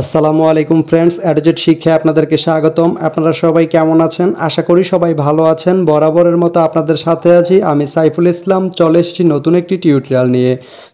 আসসালামু আলাইকুম ফ্রেন্ডস, অ্যাডজেট শিক্ষায় আপনাদেরকে স্বাগতম। আপনারা সবাই কেমন আছেন? আশা করি সবাই ভালো আছেন। বরাবরের মতো আপনাদের সাথে আছি আমি সাইফুল ইসলাম। চলে এসেছি নতুন একটি টিউটোরিয়াল নিয়ে।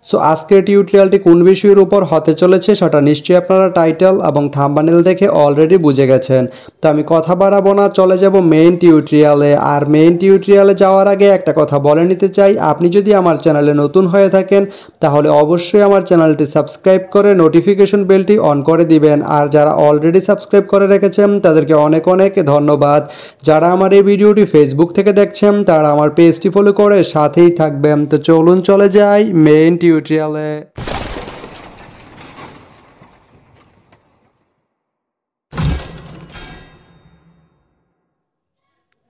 সো আজকের টিউটোরিয়ালটি কোন বিষয়ের উপর হতে চলেছে সেটা নিশ্চয়ই আপনারা টাইটেল এবং থাম্বনেল দেখে অলরেডি বুঝে গেছেন। তো আমি কথা বাড়াবো না, চলে যাব মেইন টিউটোরিয়ালে। আর মেইন টিউটোরিয়ালে যাওয়ার আগে একটা কথা বলে নিতে চাই, আপনি যদি আমার চ্যানেলে নতুন হয়ে থাকেন তাহলে অবশ্যই আমার চ্যানেলটি সাবস্ক্রাইব করে নোটিফিকেশন বেলটি অন করে দিবেন। আর যারা অলরেডি সাবস্ক্রাইব করে রেখেছেন তাদেরকে অনেক অনেক ধন্যবাদ। যারা আমার এই ভিডিওটি ফেসবুক থেকে দেখছেন তারা আমার পেজটি ফলো করে সাথেই থাকবেন। তো চলুন চলে যাই মেইন টিউটোরিয়ালে।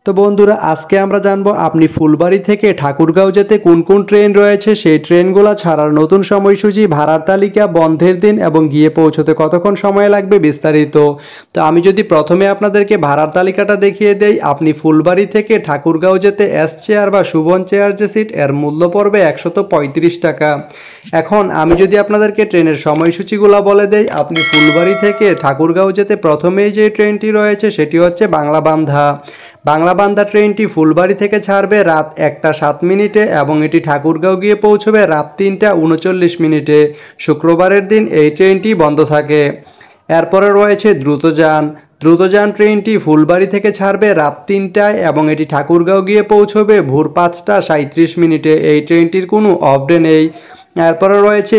তো বন্ধুরা, আজকে আমরা জানবো আপনি ফুলবাড়ি থেকে ঠাকুরগাঁও যেতে কোন কোন ট্রেন রয়েছে, সেই ট্রেনগুলো ছাড়ার নতুন সময়সূচি, ভাড়ার তালিকা, বন্ধের দিন এবং গিয়ে পৌঁছতে কতক্ষণ সময় লাগবে বিস্তারিত। তো আমি যদি প্রথমে আপনাদেরকে ভাড়ার তালিকাটা দেখিয়ে দেই, আপনি ফুলবাড়ি থেকে ঠাকুরগাঁও যেতে এস চেয়ার বা সুবন চেয়ার যে সিট, এর মূল্য পড়বে 135 টাকা। এখন আমি যদি আপনাদেরকে ট্রেনের সময়সূচিগুলো বলে দেই, আপনি ফুলবাড়ি থেকে ঠাকুরগাঁও যেতে প্রথমেই যে ট্রেনটি রয়েছে সেটি হচ্ছে বাংলাবান্ধা ট্রেনটি ফুলবাড়ি থেকে ছাড়বে রাত 1টা 7 মিনিটে এবং এটি ঠাকুরগাঁও গিয়ে পৌঁছবে রাত 3টা 39 মিনিটে। শুক্রবারের দিন এই ট্রেনটি বন্ধ থাকে। এরপরে রয়েছে দ্রুতযান ট্রেনটি ফুলবাড়ি থেকে ছাড়বে রাত 3টায় এবং এটি ঠাকুরগাঁও গিয়ে পৌঁছবে ভোর 5টা 37 মিনিটে। এই ট্রেনটির কোনো অফ ডে নেই। এরপরে রয়েছে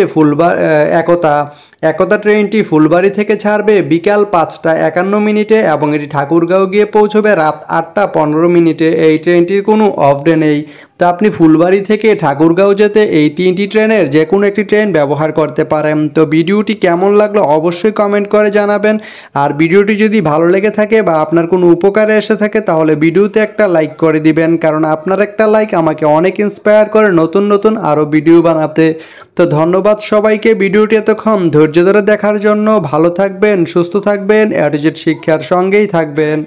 একতা ট্রেনটি ফুলবাড়ি থেকে ছাড়বে বিকাল 5টা 51 মিনিটে এবং এটি ঠাকুরগাঁও গিয়ে পৌঁছবে রাত 8টা 15 মিনিটে। এই ট্রেনটির কোনো অফ ডে নেই। তো আপনি ফুলবাড়ি থেকে ঠাকুরগাঁও যেতে এই তিনটি ট্রেনের যে কোনো একটি ট্রেন ব্যবহার করতে পারেন। তো ভিডিওটি কেমন লাগলো অবশ্যই কমেন্ট করে জানাবেন। আর ভিডিওটি যদি ভালো লেগে থাকে বা আপনার কোনো উপকারে এসে থাকে তাহলে ভিডিওতে একটা লাইক করে দিবেন, কারণ আপনার একটা লাইক আমাকে অনেক ইন্সপায়ার করে নতুন নতুন আরও ভিডিও বানাতে। তো ধন্যবাদ সবাইকে ভিডিওটি এতক্ষণ ধৈর্য ধরে দেখার জন্য। ভালো থাকবেন, সুস্থ থাকবেন, অ্যাডজেট শিক্ষার সঙ্গেই থাকবেন।